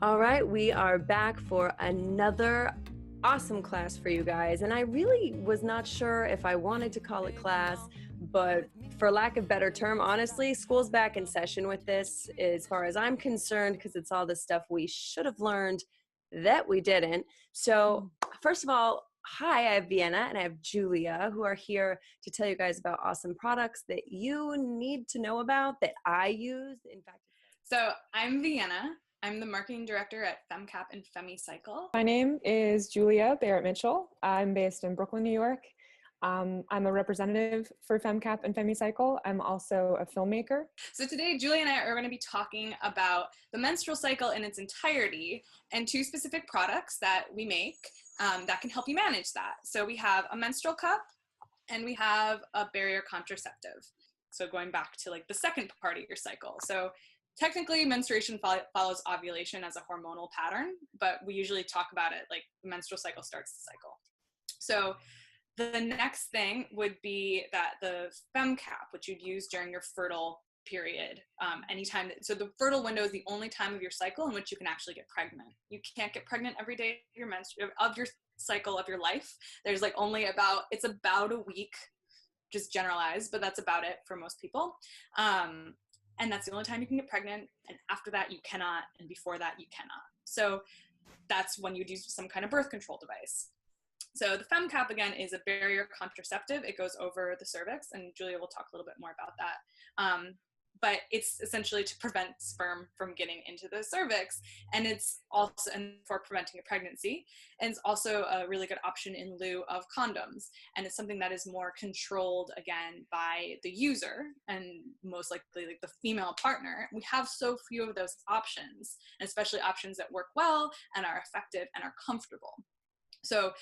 All right, we are back for another awesome class for you guys. And I really was not sure if I wanted to call it class, but for lack of better term, honestly, school's back in session with this as far as I'm concerned, because it's all the stuff we should have learned that we didn't. So first of all, hi, I have Vienna and I have Julia who are here to tell you guys about awesome products that you need to know about that I use. In fact, so I'm Vienna. I'm the marketing director at FemCap and FemiCycle. My name is Julia Barrett-Mitchell. I'm based in Brooklyn, New York. I'm a representative for FemCap and FemiCycle. I'm also a filmmaker. So today, Julia and I are going to be talking about the menstrual cycle in its entirety and two specific products that we make that can help you manage that. So we have a menstrual cup and we have a barrier contraceptive. So going back to like the second part of your cycle. So technically, menstruation follows ovulation as a hormonal pattern, but we usually talk about it like the menstrual cycle starts the cycle. So the next thing would be that the FemCap, which you'd use during your fertile period, anytime. So the fertile window is the only time of your cycle in which you can actually get pregnant. You can't get pregnant every day of your cycle of your life. There's like it's about a week, just generalized, but that's about it for most people. And that's the only time you can get pregnant. And after that, you cannot. And before that, you cannot. So that's when you'd use some kind of birth control device. So the FemCap, again, is a barrier contraceptive. It goes over the cervix. And Julia will talk a little bit more about that. But it's essentially to prevent sperm from getting into the cervix. And it's also for preventing a pregnancy. And it's also a really good option in lieu of condoms. And it's something that is more controlled, again, by the user and most likely like the female partner. We have so few of those options, and especially options that work well and are effective and are comfortable. So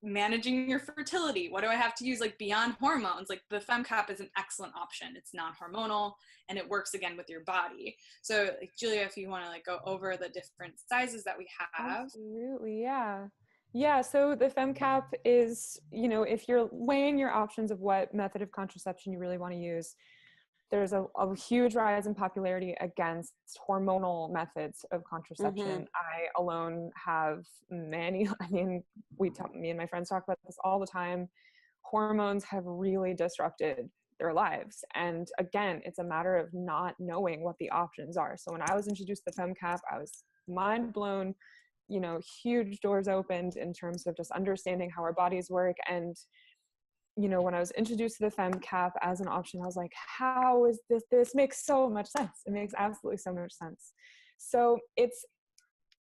managing your fertility, what do I have to use like beyond hormones? Like the FemCap is an excellent option. It's non-hormonal and it works again with your body. So like, Julia, if you want to like go over the different sizes that we have. Absolutely, yeah. Yeah, so the FemCap is, if you're weighing your options of what method of contraception you really want to use, there's a huge rise in popularity against hormonal methods of contraception. Mm-hmm. I alone have many, me and my friends talk about this all the time. Hormones have really disrupted their lives. And again, it's a matter of not knowing what the options are. So when I was introduced to the FemCap, I was mind blown, huge doors opened in terms of just understanding how our bodies work. And when I was introduced to the FemCap as an option, I was like, how is this? This makes so much sense. It makes absolutely so much sense. So it's,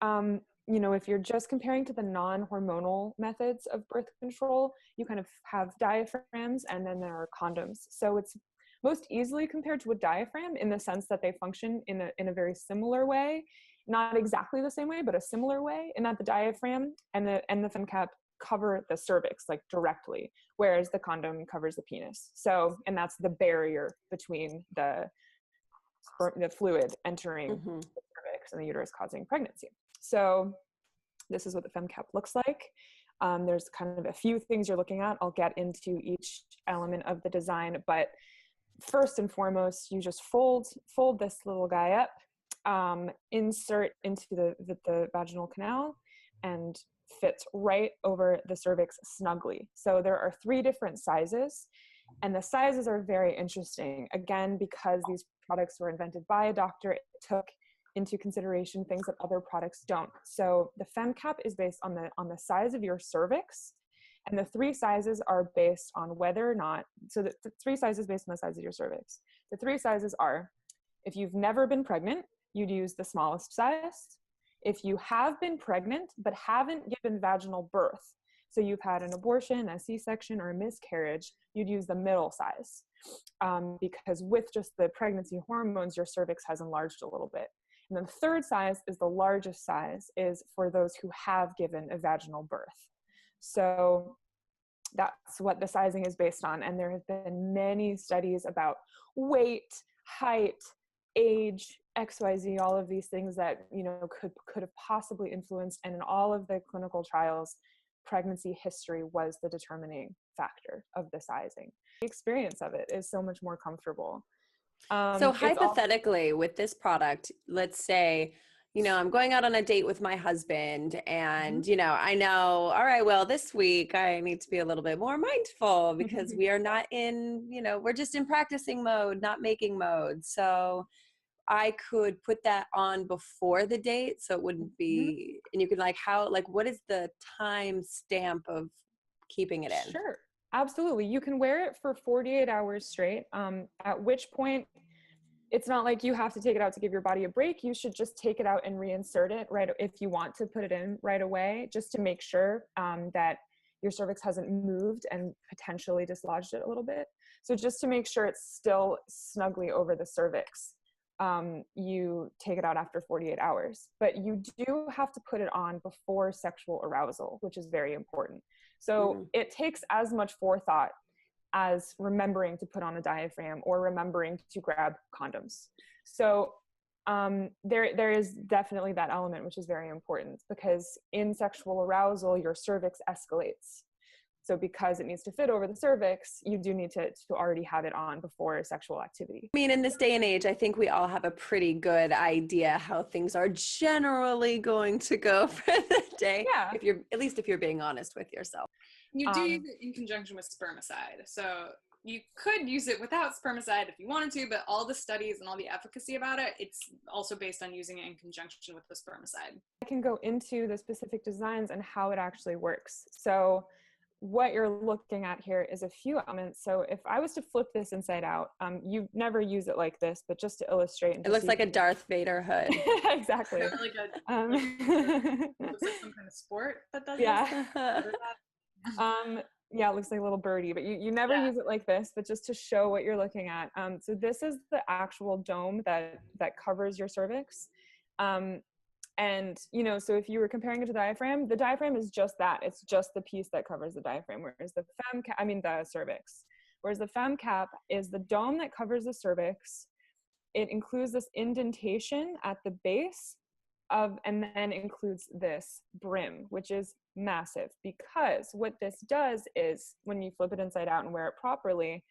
if you're just comparing to the non-hormonal methods of birth control, you kind of have diaphragms and then there are condoms. So it's most easily compared to a diaphragm in the sense that they function in a very similar way, not exactly the same way, but a similar way, in that the diaphragm and the FemCap cover the cervix like directly, whereas the condom covers the penis. So, and that's the barrier between the fluid entering the cervix and the uterus causing pregnancy. So this is what the FemCap looks like. There's kind of a few things you're looking at. I'll get into each element of the design, but first and foremost, you just fold this little guy up, insert into the vaginal canal, and fits right over the cervix snugly. So there are 3 different sizes, and the sizes are very interesting. Again, because these products were invented by a doctor, it took into consideration things that other products don't. So the FemCap is based on the size of your cervix, and the 3 sizes are based on whether or not, so the 3 sizes based on the size of your cervix. The 3 sizes are, if you've never been pregnant, you'd use the smallest size. If you have been pregnant but haven't given vaginal birth, so you've had an abortion, a C-section, or a miscarriage, you'd use the middle size, because with just the pregnancy hormones, your cervix has enlarged a little bit. And then the 3rd size is the largest size, is for those who have given a vaginal birth. So that's what the sizing is based on. And there have been many studies about weight, height, age, XYZ, all of these things that, could have possibly influenced. And in all of the clinical trials, pregnancy history was the determining factor of the sizing. The experience of it is so much more comfortable. So hypothetically, with this product, let's say you know, I'm going out on a date with my husband and, Mm-hmm. you know, I know, all right, well, this week I need to be a little bit more mindful because we are not in, you know, we're just in practicing mode, not making mode. So I could put that on before the date. So it wouldn't be, and you could like, how, like, what is the time stamp of keeping it in? Sure, absolutely. You can wear it for 48 hours straight, at which point it's not like you have to take it out to give your body a break. You should just take it out and reinsert it right if you want to put it in right away, just to make sure that your cervix hasn't moved and potentially dislodged it a little bit. So just to make sure it's still snugly over the cervix, you take it out after 48 hours. But you do have to put it on before sexual arousal, which is very important. So it takes as much forethought as remembering to put on a diaphragm or remembering to grab condoms. So there is definitely that element, which is very important, because in sexual arousal, your cervix escalates. So because it needs to fit over the cervix, you do need to already have it on before sexual activity. I mean, in this day and age, I think we all have a pretty good idea how things are generally going to go for the day. Yeah. If you're, at least if you're being honest with yourself. You do use it in conjunction with spermicide. So you could use it without spermicide if you wanted to, but all the studies and all the efficacy about it, it's also based on using it in conjunction with the spermicide. I can go into the specific designs and how it actually works. So what you're looking at here is a few elements. So if I was to flip this inside out, you never use it like this, but just to illustrate. And it looks like a Darth Vader hood. Exactly. Like looks like some kind of sport that does this. Yeah, it looks like a little birdie, but you never use it like this, but just to show what you're looking at. So this is the actual dome that covers your cervix. And, you know, so if you were comparing it to the diaphragm is just that. It's just the piece that covers the diaphragm, whereas the the cervix. Whereas the FemCap is the dome that covers the cervix. It includes this indentation at the base and then includes this brim, which is massive, because what this does is when you flip it inside out and wear it properly,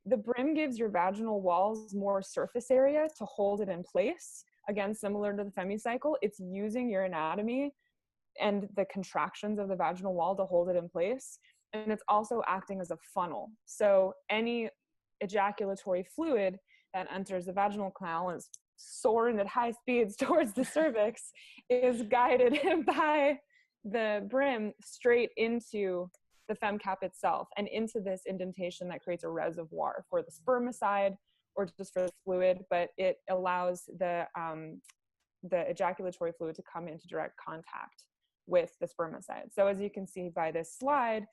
the brim gives your vaginal walls more surface area to hold it in place. Again, similar to the femicycle, it's using your anatomy and the contractions of the vaginal wall to hold it in place. And it's also acting as a funnel. So any ejaculatory fluid that enters the vaginal canal is soaring at high speeds towards the cervix is guided by the brim straight into the FemCap itself and into this indentation that creates a reservoir for the spermicide or just for the fluid, but it allows the ejaculatory fluid to come into direct contact with the spermicide. So as you can see by this slide,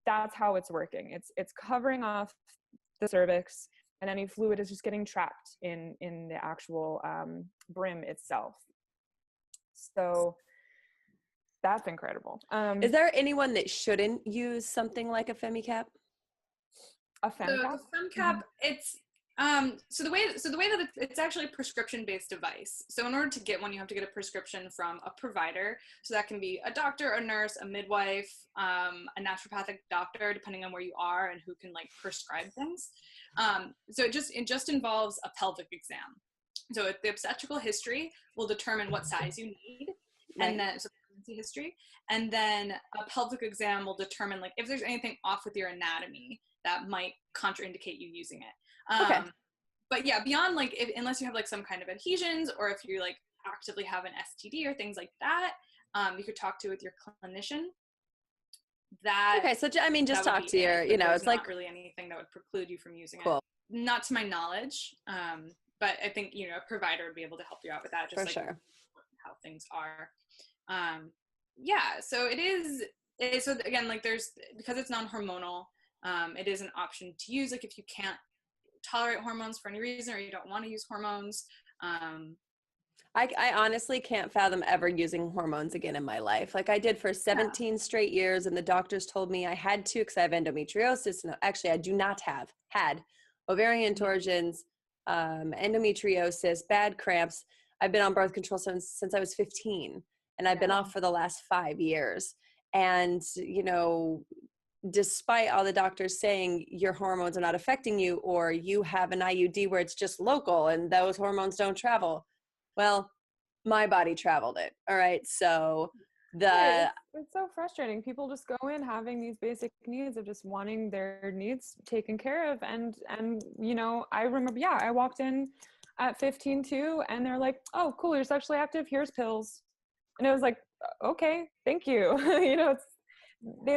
that's how it's working. It's covering off the cervix, and any fluid is just getting trapped in the actual brim itself. So that's incredible. Is there anyone that shouldn't use something like a FemiCap? A FemCap? So the FemCap, it's so the way that it's actually a prescription-based device. So in order to get one, you have to get a prescription from a provider. So that can be a doctor, a nurse, a midwife, a naturopathic doctor, depending on where you are and who can like prescribe things. So it just involves a pelvic exam. So the obstetrical history will determine what size you need, Right. and then so pregnancy history, and then a pelvic exam will determine like if there's anything off with your anatomy that might contraindicate you using it. Okay. But yeah, beyond like unless you have like some kind of adhesions, or if you like actively have an STD or things like that, you could talk to with your clinician. Okay, so I mean, just talk to your, you know, it's not like really anything that would preclude you from using cool. it. Not to my knowledge, but I think, you know, a provider would be able to help you out with that, just For like sure. how things are. Yeah, so so again, like because it's non-hormonal, it is an option to use, like if you can't tolerate hormones for any reason, or you don't want to use hormones. I honestly can't fathom ever using hormones again in my life. Like I did for 17 straight years, and the doctors told me I had to because I have endometriosis. No, actually, I do not had ovarian torsions, endometriosis, bad cramps. I've been on birth control since I was 15, and I've been off for the last 5 years. And, you know, despite all the doctors saying your hormones are not affecting you, or you have an IUD where it's just local and those hormones don't travel. Well, my body traveled it. All right. So It's so frustrating. People just go in having these basic needs of just wanting their needs taken care of. And you know, I remember, I walked in at 15 too, and they're like, oh, cool, you're sexually active, here's pills. And it was like, okay, thank you. You know, they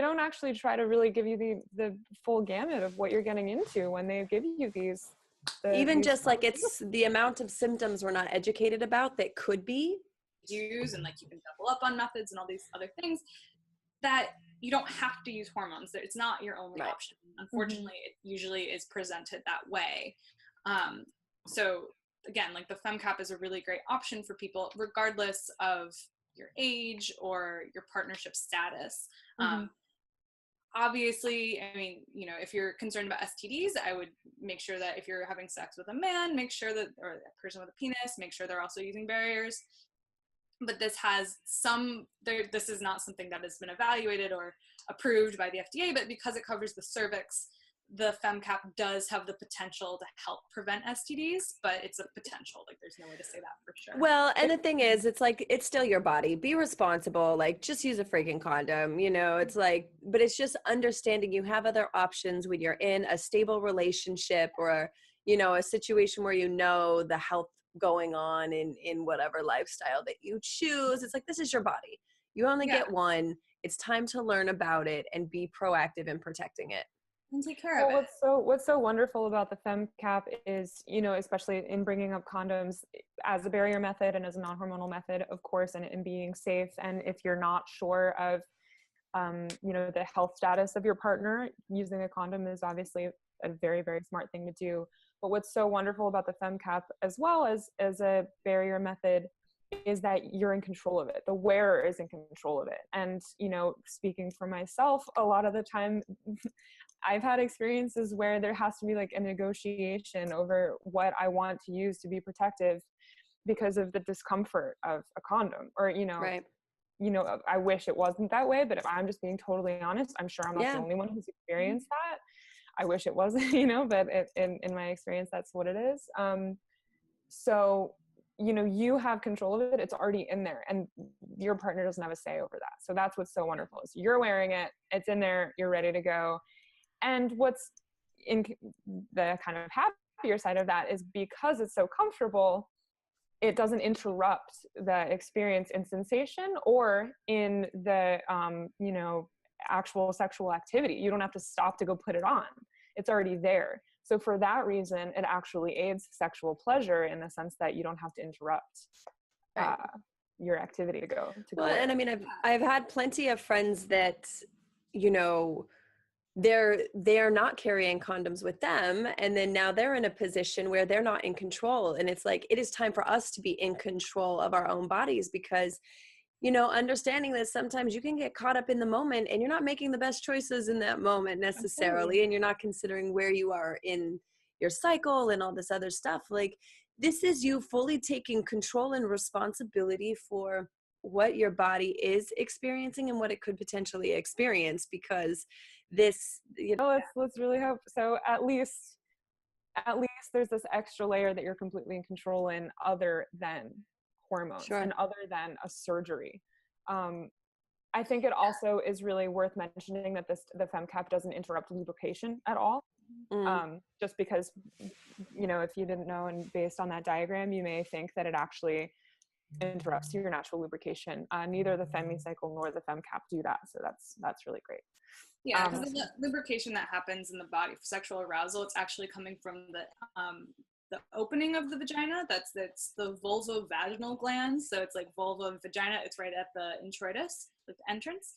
don't actually try to really give you the full gamut of what you're getting into when they give you these. Just like it's the amount of symptoms we're not educated about that could be use, and like you can double up on methods and all these other things, that you don't have to use hormones. It's not your only option. Unfortunately, it usually is presented that way. So again, like the FemCap is a really great option for people regardless of your age or your partnership status. Obviously, I mean, you know, if you're concerned about STDs, I would make sure that if you're having sex with a man, make sure that, or a person with a penis, make sure they're also using barriers. But this has this is not something that has been evaluated or approved by the FDA, but because it covers the cervix, the FemCap does have the potential to help prevent STDs, but it's a potential. Like, there's no way to say that for sure. Well, and the thing is, it's like, it's still your body. Be responsible. Like, just use a freaking condom, you know, it's like, but it's just understanding you have other options when you're in a stable relationship or, you know, a situation where you know the health going on in whatever lifestyle that you choose. It's like, this is your body. You only get one. It's time to learn about it and be proactive in protecting it. And take care of it. What's so wonderful about the FemCap is, you know, especially in bringing up condoms as a barrier method and as a non-hormonal method, of course, and being safe. And if you're not sure of, you know, the health status of your partner, using a condom is obviously a very, very smart thing to do. But what's so wonderful about the FemCap as well as a barrier method is that you're in control of it. The wearer is in control of it. And, you know, speaking for myself, a lot of the time, I've had experiences where there has to be like a negotiation over what I want to use to be protective because of the discomfort of a condom, or, you know, you know, I wish it wasn't that way, but if I'm just being totally honest, I'm sure I'm not the only one who's experienced that. I wish it wasn't, you know, but in my experience, that's what it is. So, you know, you have control of it. It's already in there, and your partner doesn't have a say over that. So that's what's so wonderful is you're wearing it, it's in there, you're ready to go. And what's in the kind of happier side of that is because it's so comfortable, it doesn't interrupt the experience in sensation or in the, you know, actual sexual activity. You don't have to stop to go put it on. It's already there. So for that reason, it actually aids sexual pleasure in the sense that you don't have to interrupt your activity to go. And I mean, I've had plenty of friends that, you know, they're not carrying condoms with them, and then now they're in a position where they're not in control, and it's like, it is time for us to be in control of our own bodies, because, you know, understanding that sometimes you can get caught up in the moment and you're not making the best choices in that moment necessarily, and you're not considering where you are in your cycle and all this other stuff. Like, this is you fully taking control and responsibility for what your body is experiencing and what it could potentially experience, because this, you know, let's really hope so. At least there's this extra layer that you're completely in control in, other than hormones and other than a surgery. I think it also is really worth mentioning that the FemCap doesn't interrupt lubrication at all. Just because, you know, if you didn't know, and based on that diagram, you may think that it actually interrupts your natural lubrication. Neither the FemiCycle nor the FemCap do that. So that's really great. Yeah, because the lubrication that happens in the body for sexual arousal, it's actually coming from the opening of the vagina. That's the vulvovaginal glands. So it's like vulva and vagina. It's right at the introitus, like the entrance.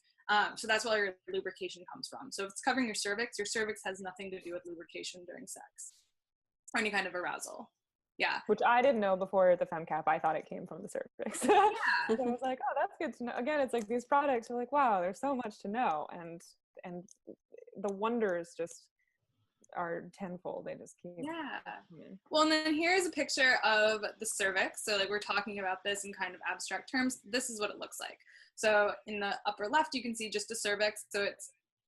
So that's where your lubrication comes from. So if it's covering your cervix has nothing to do with lubrication during sex or any kind of arousal. Yeah. Which I didn't know before the FemCap. I thought it came from the cervix. So I was like, oh, that's good to know. Again, it's like these products are like, wow, there's so much to know. And the wonders just are tenfold. They just keep coming. Well, and then here's a picture of the cervix. So like, we're talking about this in kind of abstract terms. This is what it looks like. So in the upper left, you can see just a cervix. So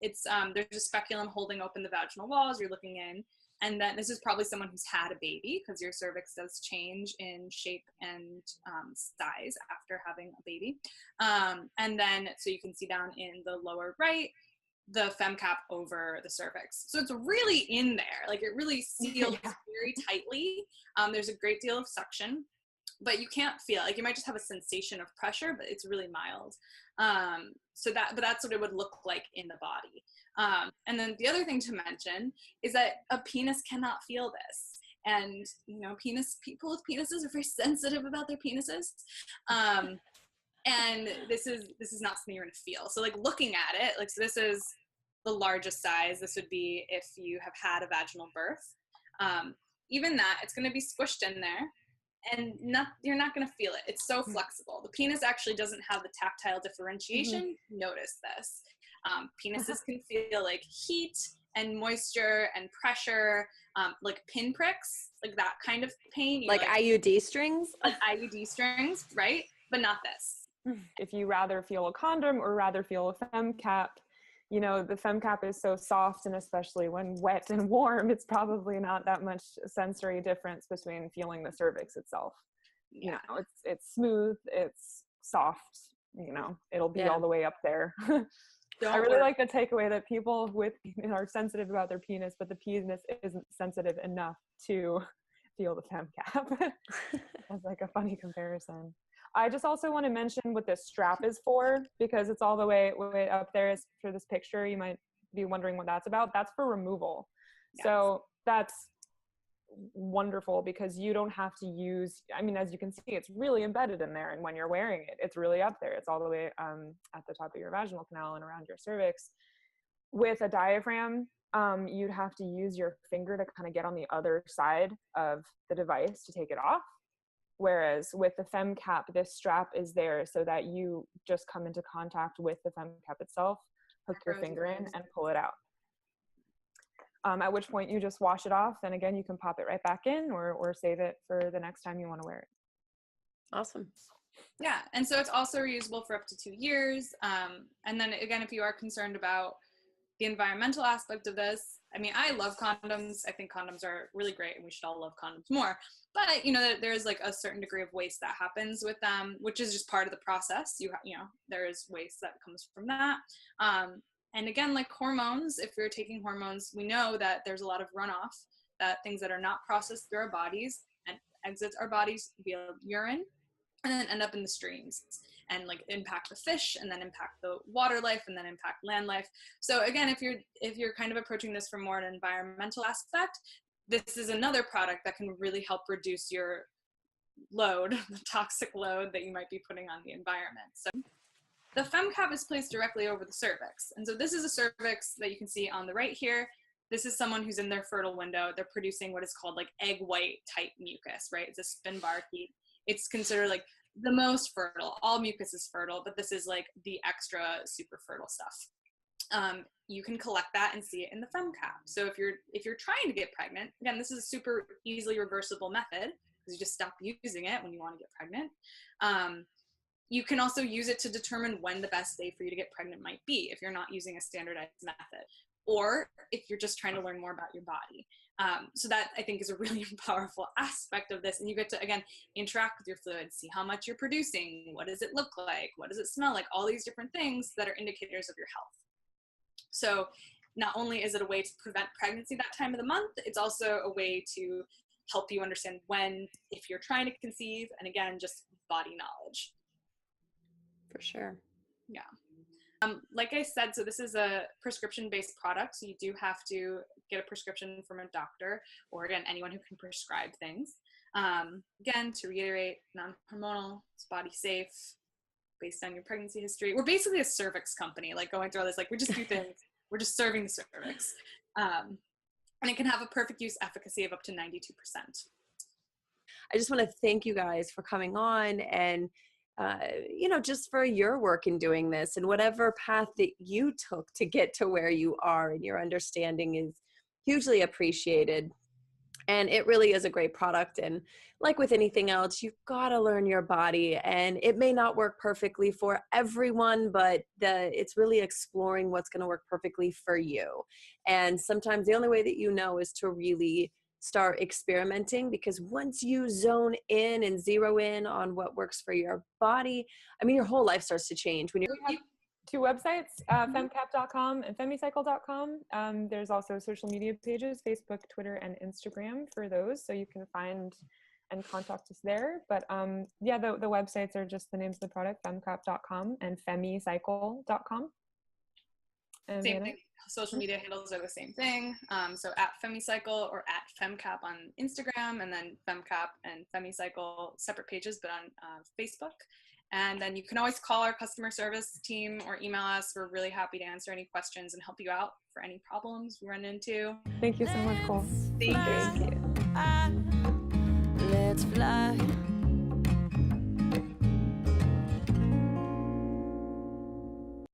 it's there's a speculum holding open the vaginal walls. You're looking in. And then this is probably someone who's had a baby, because your cervix does change in shape and size after having a baby. And then, so you can see down in the lower right, the FemCap over the cervix. So it's really in there, like it really seals very tightly. There's a great deal of suction, but you can't feel, like you might just have a sensation of pressure, but it's really mild. But that's what it would look like in the body. And then the other thing to mention is that a penis cannot feel this. And, you know, people with penises are very sensitive about their penises. And this is not something you're gonna feel. So like looking at it, like, so this is the largest size. This would be if you have had a vaginal birth. Even that, it's gonna be squished in there, and you're not gonna feel it. It's so flexible. The penis actually doesn't have the tactile differentiation. Notice this. Penises can feel like heat and moisture and pressure, like pinpricks, like that kind of pain. Like IUD strings? Like IUD strings, right? But not this. If you rather feel a condom or rather feel a FemCap, you know, the FemCap is so soft, and especially when wet and warm, it's probably not that much sensory difference between feeling the cervix itself. You know, it's smooth, it's soft, you know, it'll be all the way up there. I really like the takeaway that people are sensitive about their penis, but the penis isn't sensitive enough to feel the FemCap. That's like a funny comparison. I just also want to mention what this strap is for, because it's all the way up there. Is for this picture, you might be wondering what that's about. That's for removal. Yes. So that's wonderful, because you don't have to use, I mean, as you can see, it's really embedded in there, and when you're wearing it, it's really up there. It's all the way at the top of your vaginal canal and around your cervix. With a diaphragm, you'd have to use your finger to kind of get on the other side of the device to take it off. Whereas with the FemCap, this strap is there so that you just come into contact with the FemCap itself, hook your finger in, and pull it out. At which point you just wash it off, and again, you can pop it right back in, or save it for the next time you want to wear it. Awesome. Yeah, and so it's also reusable for up to 2 years. And then again, if you are concerned about the environmental aspect of this, I mean, I love condoms. I think condoms are really great, and we should all love condoms more. But, you know, there's like a certain degree of waste that happens with them, which is just part of the process. You know, there is waste that comes from that. And again, like hormones, if you're taking hormones, we know that there's a lot of runoff, that things that are not processed through our bodies and exits our bodies via urine, and then end up in the streams and like impact the fish, and then impact the water life, and then impact land life. So again, if you're kind of approaching this from more an environmental aspect, this is another product that can really help reduce your load, the toxic load that you might be putting on the environment. So the FemCap is placed directly over the cervix. And so this is a cervix that you can see on the right here. This is someone who's in their fertile window. They're producing what is called like egg white type mucus, right? It's a spin bark. It's considered like the most fertile. All mucus is fertile, but this is like the extra super fertile stuff. You can collect that and see it in the FemCap. So if you're trying to get pregnant, again, this is a super easily reversible method, because you just stop using it when you want to get pregnant. You can also use it to determine when the best day for you to get pregnant might be, if you're not using a standardized method, or if you're just trying to learn more about your body. So that, I think, is a really powerful aspect of this. And you get to, again, interact with your fluids, see how much you're producing, what does it look like, what does it smell like, all these different things that are indicators of your health. So not only is it a way to prevent pregnancy that time of the month, it's also a way to help you understand when, if you're trying to conceive, and again, just body knowledge. For sure. Yeah. Like I said, so this is a prescription-based product, so you do have to get a prescription from a doctor, or again, anyone who can prescribe things. Again, to reiterate, non-hormonal, it's body safe, based on your pregnancy history. We're basically a cervix company, like going through all this, like we just do things, we're just serving the cervix. And it can have a perfect use efficacy of up to 92%. I just want to thank you guys for coming on, and you know, just for your work in doing this, and whatever path that you took to get to where you are, and your understanding is hugely appreciated. And it really is a great product. And like with anything else, you've got to learn your body, and it may not work perfectly for everyone, but it's really exploring what's going to work perfectly for you. And sometimes the only way that you know is to really start experimenting, because once you zone in and zero in on what works for your body, I mean, your whole life starts to change. When you're two websites, femcap.com and femicycle.com. There's also social media pages, Facebook, Twitter, and Instagram for those, so you can find and contact us there. But yeah, the websites are just the names of the product, femcap.com and femicycle.com. And same thing. Social media handles are the same thing. So at FemiCycle or at FemCap on Instagram, and then FemCap and FemiCycle separate pages, but on Facebook. And then you can always call our customer service team or email us. We're really happy to answer any questions and help you out for any problems we run into. Thank you so much, Kole. Thank you. Let's fly.